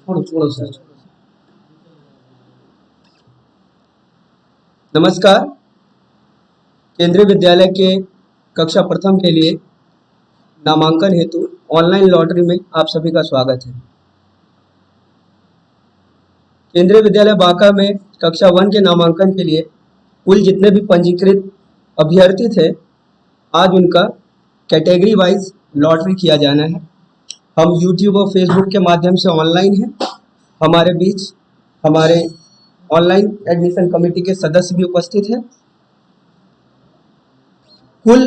छोड़ो छोड़ो सर। नमस्कार। केंद्रीय विद्यालय के कक्षा प्रथम के लिए नामांकन हेतु ऑनलाइन लॉटरी में आप सभी का स्वागत है। केंद्रीय विद्यालय बांका में कक्षा 1 के नामांकन के लिए कुल जितने भी पंजीकृत अभ्यर्थी थे, आज उनका कैटेगरी वाइज लॉटरी किया जाना है। हम यूट्यूब और फेसबुक के माध्यम से ऑनलाइन हैं। हमारे बीच हमारे ऑनलाइन एडमिशन कमेटी के सदस्य भी उपस्थित हैं। कुल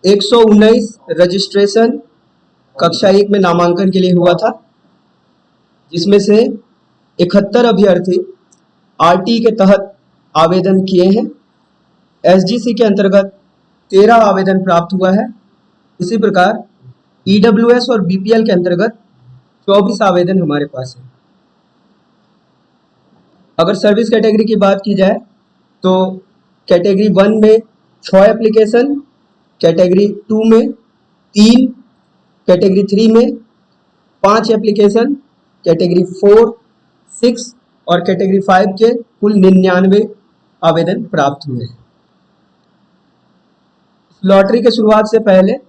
119 रजिस्ट्रेशन कक्षा 1 में नामांकन के लिए हुआ था, जिसमें से 71 अभ्यर्थी आरटी के तहत आवेदन किए हैं। एसजीसी के अंतर्गत 13 आवेदन प्राप्त हुआ है। इसी प्रकार ईडब्ल्यूएस और बीपीएल के अंतर्गत 24 आवेदन हमारे पास है। अगर सर्विस कैटेगरी की बात की जाए तो कैटेगरी 1 में 6 एप्लीकेशन, कैटेगरी 2 में 3, कैटेगरी 3 में 5 एप्लीकेशन, कैटेगरी 4, 6 और कैटेगरी 5 के कुल 99 आवेदन प्राप्त हुए हैं। लॉटरी के शुरुआत से पहले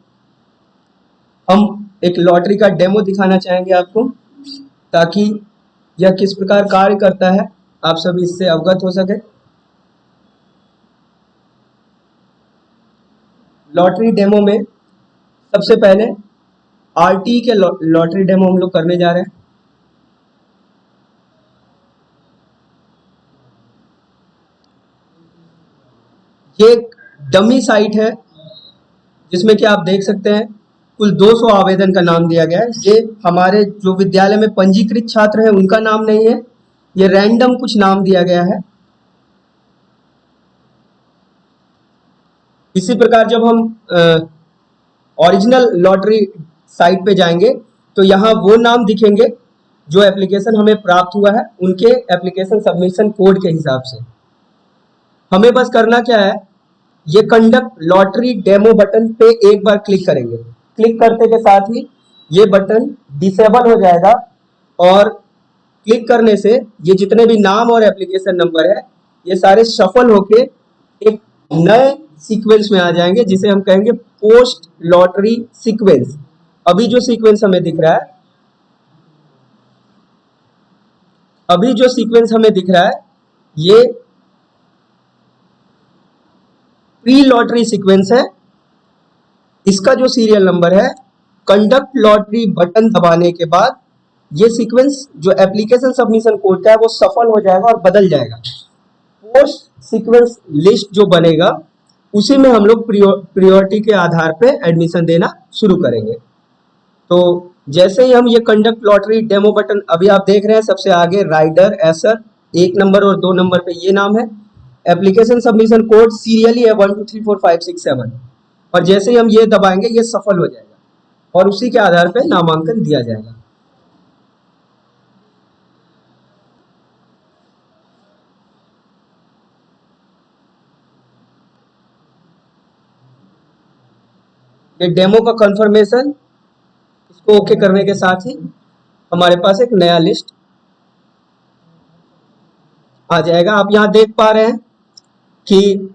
हम एक लॉटरी का डेमो दिखाना चाहेंगे आपको, ताकि यह किस प्रकार कार्य करता है आप सभी इससे अवगत हो सके। लॉटरी डेमो में सबसे पहले आरटी के लॉटरी डेमो हम लोग करने जा रहे हैं। ये एक डमी साइट है जिसमें कि आप देख सकते हैं कुल 200 आवेदन का नाम दिया गया है। ये हमारे जो विद्यालय में पंजीकृत छात्र हैं उनका नाम नहीं है, ये रैंडम कुछ नाम दिया गया है। इसी प्रकार जब हम ओरिजिनल लॉटरी साइट पे जाएंगे तो यहाँ वो नाम दिखेंगे जो एप्लीकेशन हमें प्राप्त हुआ है, उनके एप्लीकेशन सबमिशन कोड के हिसाब से। हमें बस करना क्या है, ये कंडक्ट लॉटरी डेमो बटन पे एक बार क्लिक करेंगे। क्लिक करते के साथ ही ये बटन डिसेबल हो जाएगा और क्लिक करने से ये जितने भी नाम और एप्लीकेशन नंबर है ये सारे शफल होके एक नए सीक्वेंस में आ जाएंगे, जिसे हम कहेंगे पोस्ट लॉटरी सीक्वेंस। अभी जो सीक्वेंस हमें दिख रहा है, ये प्री लॉटरी सीक्वेंस है। इसका जो सीरियल नंबर है, कंडक्ट लॉटरी बटन दबाने के बाद ये सीक्वेंस जो एप्लीकेशन सबमिशन कोड का है वो सफल हो जाएगा और बदल जाएगा। पोस्ट सीक्वेंस लिस्ट जो बनेगा उसी में हम लोग प्रियोरिटी के आधार पे एडमिशन देना शुरू करेंगे। तो जैसे ही हम ये कंडक्ट लॉटरी डेमो बटन अभी आप देख रहे हैं, सबसे आगे राइडर एसर 1 नंबर और 2 नंबर पे ये नाम है। एप्लीकेशन सबमिशन कोड सीरियली है 1 2 3 4 5 6 7, और जैसे ही हम ये दबाएंगे ये सफल हो जाएगा और उसी के आधार पे नामांकन दिया जाएगा। ये डेमो का कंफर्मेशन, इसको ओके करने के साथ ही हमारे पास एक नया लिस्ट आ जाएगा। आप यहाँ देख पा रहे हैं कि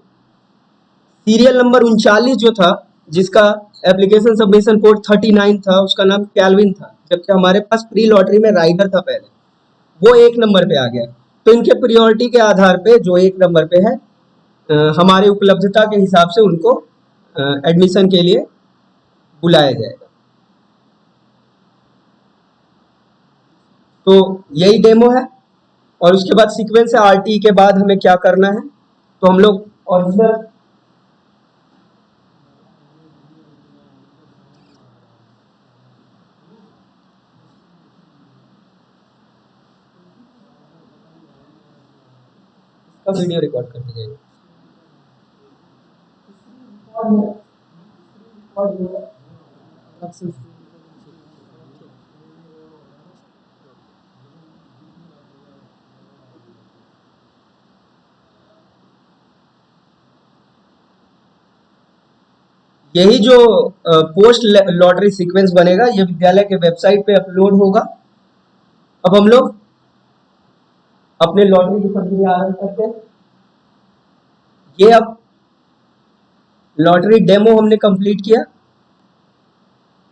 सीरियल नंबर 39 जो था, जिसका एप्लीकेशन सबमिशन कोड 39 था, उसका नाम कैल्विन था, जबकि हमारे पास प्री लॉटरी में राइडर था पहले, वो 1 नंबर पे आ गया। तो इनके प्रियोरिटी के आधार पे जो 1 नंबर पे है, हमारी उपलब्धता के हिसाब से उनको एडमिशन के लिए बुलाया जाएगा। तो यही डेमो है और उसके बाद सीक्वेंस है आरटी के बाद हमें क्या करना है। तो हम लोग ओरिजिनल का वीडियो रिकॉर्ड करते जाएंगे। यही जो पोस्ट लॉटरी सीक्वेंस बनेगा ये विद्यालय के वेबसाइट पे अपलोड होगा अब हम लोग अपने लॉटरी की प्रक्रिया आरंभ करते हैं। ये अब लॉटरी डेमो हमने कंप्लीट किया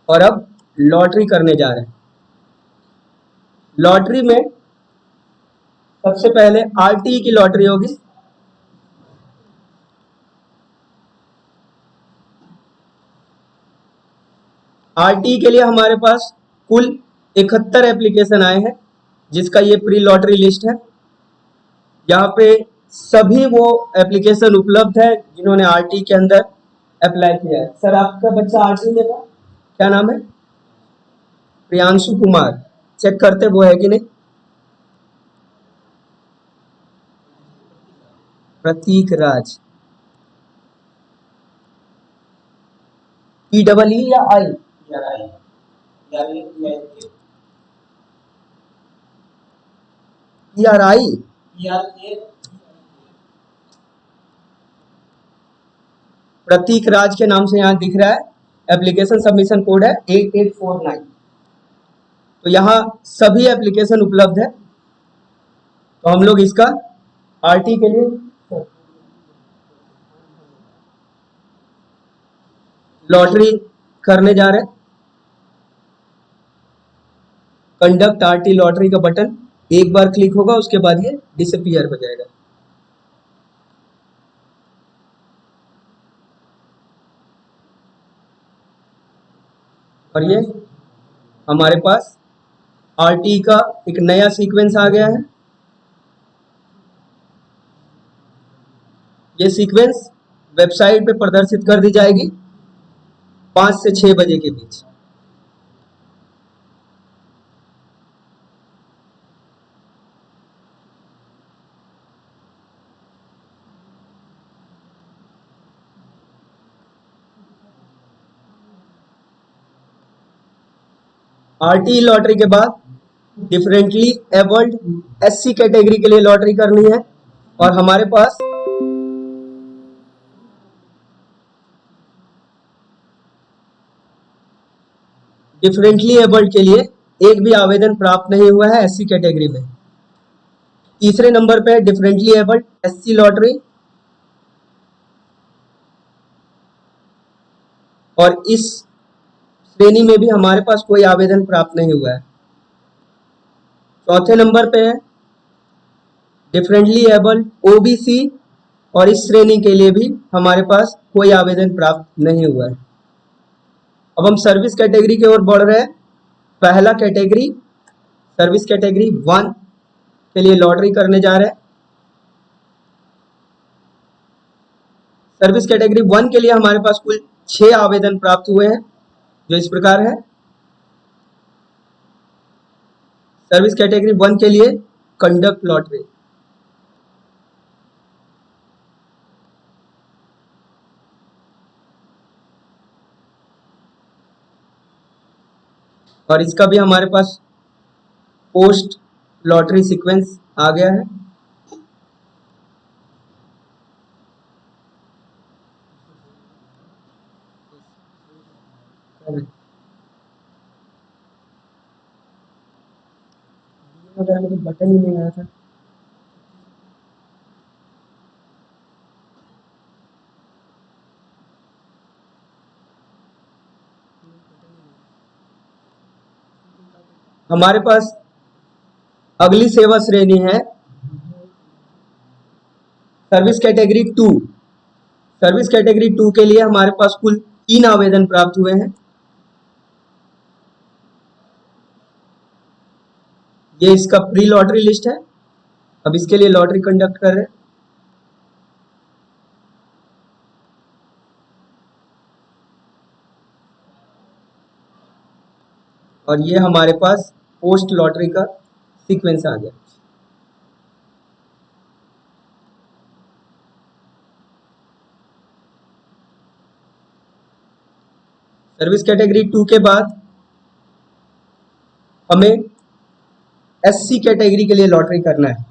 और अब लॉटरी करने जा रहे हैं। लॉटरी में सबसे पहले आरटी की लॉटरी होगी। आरटी के लिए हमारे पास कुल 71 एप्लीकेशन आए हैं, जिसका ये प्री लॉटरी लिस्ट है। यहाँ पे सभी वो एप्लीकेशन उपलब्ध है जिन्होंने आरटी के अंदर अप्लाई किया है। सर, आपका बच्चा आरटी में था, क्या नाम है? प्रियांशु कुमार। चेक करते वो है कि नहीं। प्रतीक राज, PEE या आई? PRI। प्रतीक राज के नाम से यहाँ दिख रहा है। एप्लीकेशन सबमिशन कोड है 8849। तो यहाँ सभी एप्लीकेशन उपलब्ध है। तो हम लोग इसका आरटी के लिए लॉटरी करने जा रहे हैं। कंडक्ट आरटी लॉटरी का बटन एक बार क्लिक होगा, उसके बाद ये डिसअपीयर हो जाएगा। और ये हमारे पास आरटी का एक नया सीक्वेंस आ गया है। ये सीक्वेंस वेबसाइट पे प्रदर्शित कर दी जाएगी 5 से 6 बजे के बीच। आरटी लॉटरी के बाद डिफरेंटली एबल्ड SC कैटेगरी के लिए लॉटरी करनी है। और हमारे पास डिफरेंटली एबल्ड के लिए एक भी आवेदन प्राप्त नहीं हुआ है SC कैटेगरी में। तीसरे नंबर पे डिफरेंटली एबल्ड SC लॉटरी, और इस श्रेणी में भी हमारे पास कोई आवेदन प्राप्त नहीं हुआ है। चौथे नंबर पे है डिफरेंटली एबल्ड OBC, और इस श्रेणी के लिए भी हमारे पास कोई आवेदन प्राप्त नहीं हुआ है। अब हम सर्विस कैटेगरी की ओर बढ़ रहे हैं। पहला कैटेगरी सर्विस कैटेगरी 1 के लिए लॉटरी करने जा रहे हैं। सर्विस कैटेगरी 1 के लिए हमारे पास कुल 6 आवेदन प्राप्त हुए हैं, जो इस प्रकार है। सर्विस कैटेगरी 1 के लिए कंडक्ट लॉटरी। और इसका भी हमारे पास पोस्ट लॉटरी सीक्वेंस आ गया है। मुझे बटन ही नहीं आया था। हमारे पास अगली सेवा श्रेणी है सर्विस कैटेगरी 2। सर्विस कैटेगरी 2 के लिए हमारे पास कुल 3 आवेदन प्राप्त हुए हैं। ये इसका प्री लॉटरी लिस्ट है। अब इसके लिए लॉटरी कंडक्ट कर रहे हैं। और ये हमारे पास पोस्ट लॉटरी का सीक्वेंस आ गया। सर्विस कैटेगरी 2 के बाद हमें SC कैटेगरी के लिए लॉटरी करना है।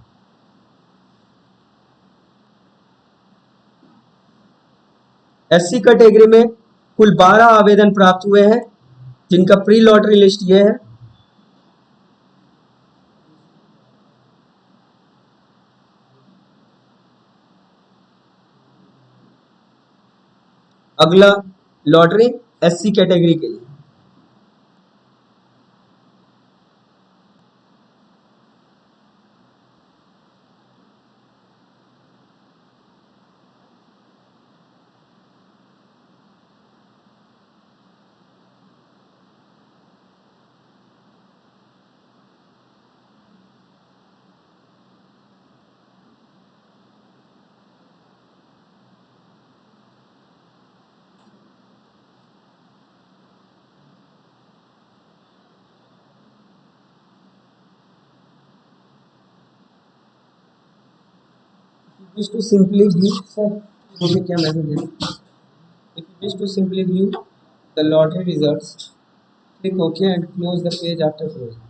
SC कैटेगरी में कुल 12 आवेदन प्राप्त हुए हैं, जिनका प्री लॉटरी लिस्ट ये है। अगला लॉटरी एससी कैटेगरी के लिए। Wish to simply view, sir, मुझे क्या मैसेज है? If you wish to simply view the lottery results, click OK and close the page after closing.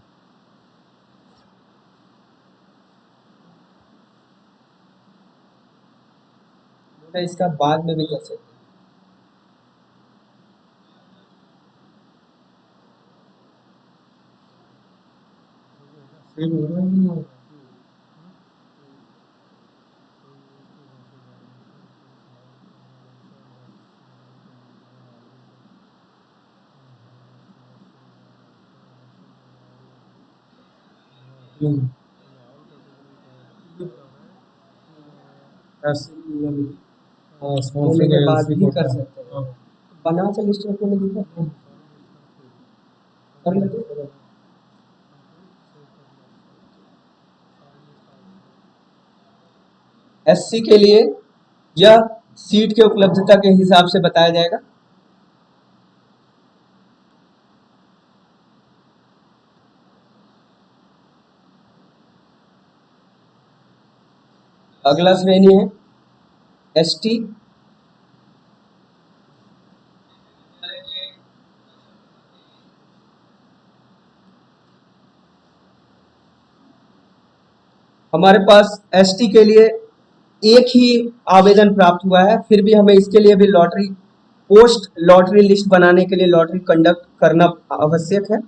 बेटा इसका बाद में भी कर सकते हैं। होने के बाद भी कर सकते हैं। बना चल लिस्ट में कोई दिक्कत नहीं, कर लेते। एससी के लिए यह सीट के उपलब्धता के हिसाब से बताया जाएगा। अगला श्रेणी है एसटी। हमारे पास एसटी के लिए एक ही आवेदन प्राप्त हुआ है, फिर भी हमें इसके लिए भी लॉटरी पोस्ट लॉटरी लिस्ट बनाने के लिए लॉटरी कंडक्ट करना आवश्यक है।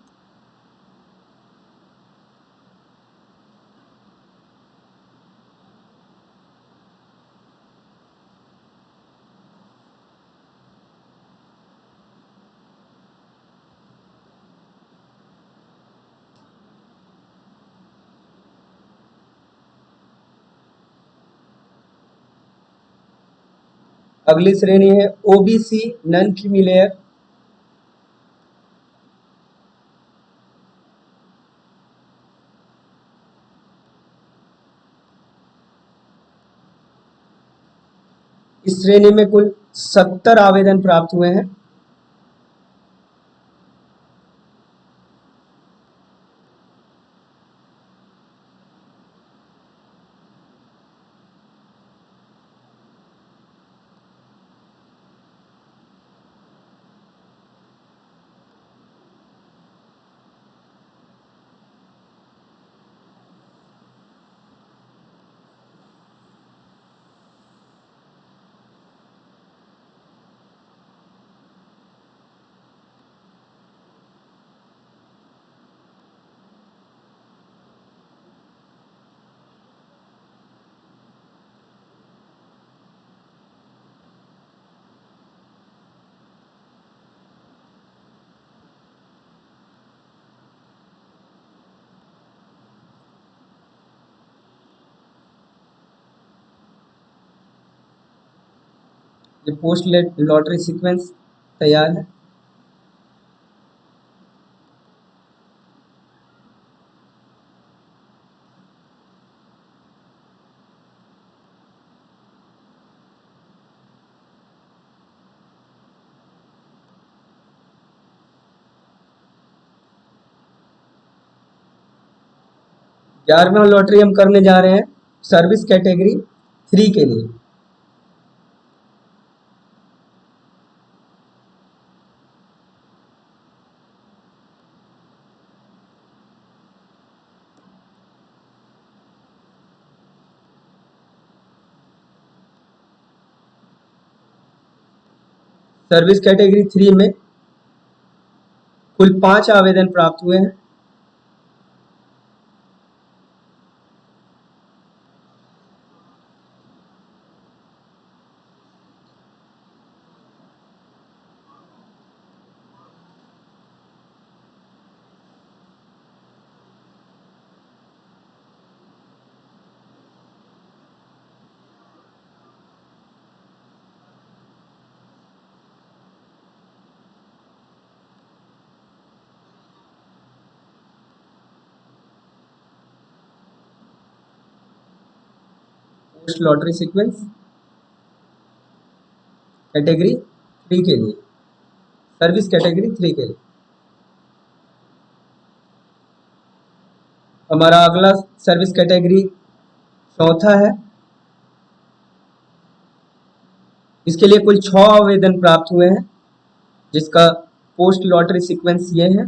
अगली श्रेणी है ओबीसी नॉन क्रीमीलेयर। इस श्रेणी में कुल 70 आवेदन प्राप्त हुए हैं। ये पोस्ट लॉटरी सीक्वेंस तैयार है। ग्यारहवां लॉटरी हम करने जा रहे हैं सर्विस कैटेगरी 3 के लिए। सर्विस कैटेगरी 3 में कुल 5 आवेदन प्राप्त हुए हैं। पोस्ट लॉटरी सीक्वेंस कैटेगरी 3 के लिए, सर्विस कैटेगरी 3 के लिए। हमारा अगला सर्विस कैटेगरी चौथा है। इसके लिए कुल 6 आवेदन प्राप्त हुए हैं, जिसका पोस्ट लॉटरी सीक्वेंस ये है।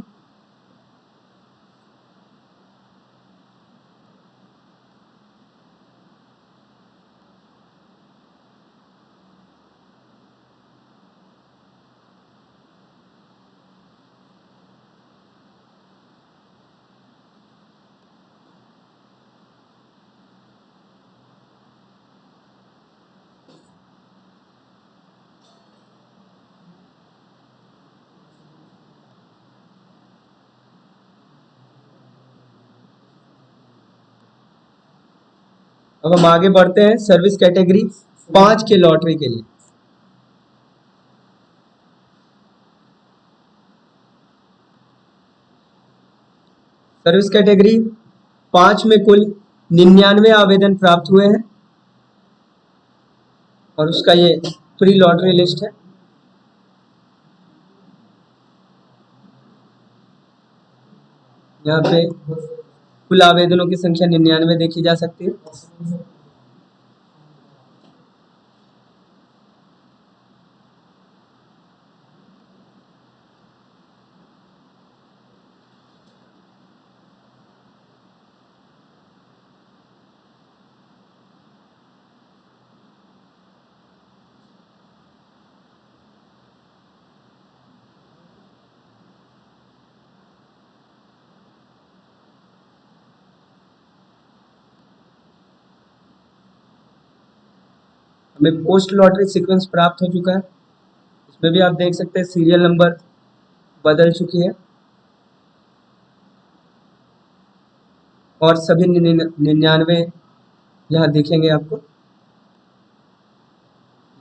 अब हम आगे बढ़ते हैं सर्विस कैटेगरी 5 के लॉटरी के लिए। सर्विस कैटेगरी 5 में कुल 99 आवेदन प्राप्त हुए हैं और उसका ये प्री लॉटरी लिस्ट है। यहाँ पे कुल आवेदनों की संख्या 99 देखी जा सकती है। हमें पोस्ट लॉटरी सीक्वेंस प्राप्त हो चुका है। इसमें भी आप देख सकते हैं सीरियल नंबर बदल चुकी है और सभी 99 यहाँ दिखेंगे आपको,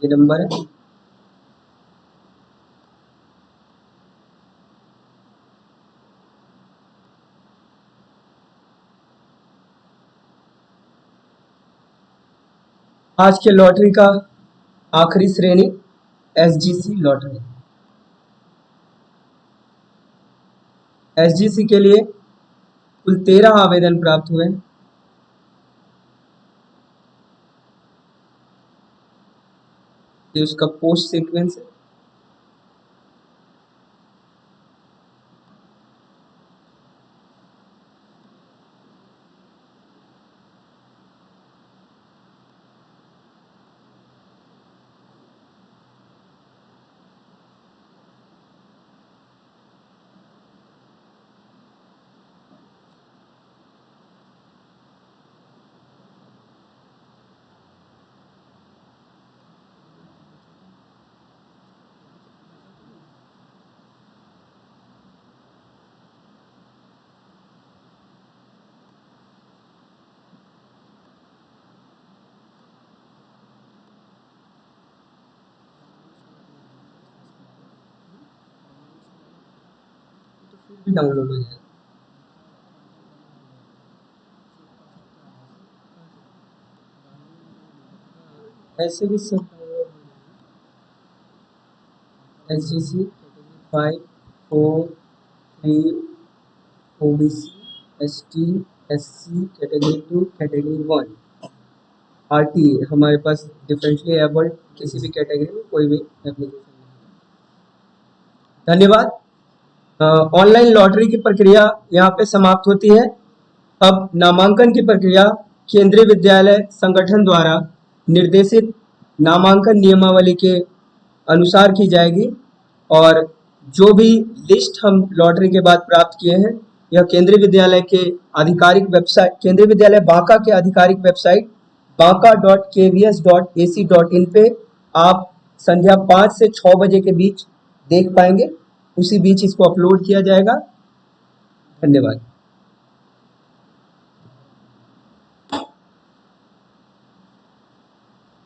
ये नंबर है। आज के लॉटरी का आखिरी श्रेणी एसजीसी लॉटरी। एसजीसी के लिए कुल 13 आवेदन प्राप्त हुए हैं। ये उसका पोस्ट सीक्वेंस है। डाउनलोड हो जाएगा। ऐसे भी सब एसजीसी 5, 4, 3, OBC, ST, SC, category 2, category 1, RTA हमारे पास डिफरेंटली एबल्ड किसी भी कैटेगरी में कोई भी एप्लीकेशन नहीं। धन्यवाद। ऑनलाइन लॉटरी की प्रक्रिया यहाँ पे समाप्त होती है। अब नामांकन की प्रक्रिया केंद्रीय विद्यालय संगठन द्वारा निर्देशित नामांकन नियमावली के अनुसार की जाएगी और जो भी लिस्ट हम लॉटरी के बाद प्राप्त किए हैं यह केंद्रीय विद्यालय के आधिकारिक वेबसाइट, केंद्रीय विद्यालय बांका के आधिकारिक वेबसाइट banka.kvs.ac.in पे आप संध्या 5 से 6 बजे के बीच देख पाएंगे। उसी बीच इसको अपलोड किया जाएगा। धन्यवाद।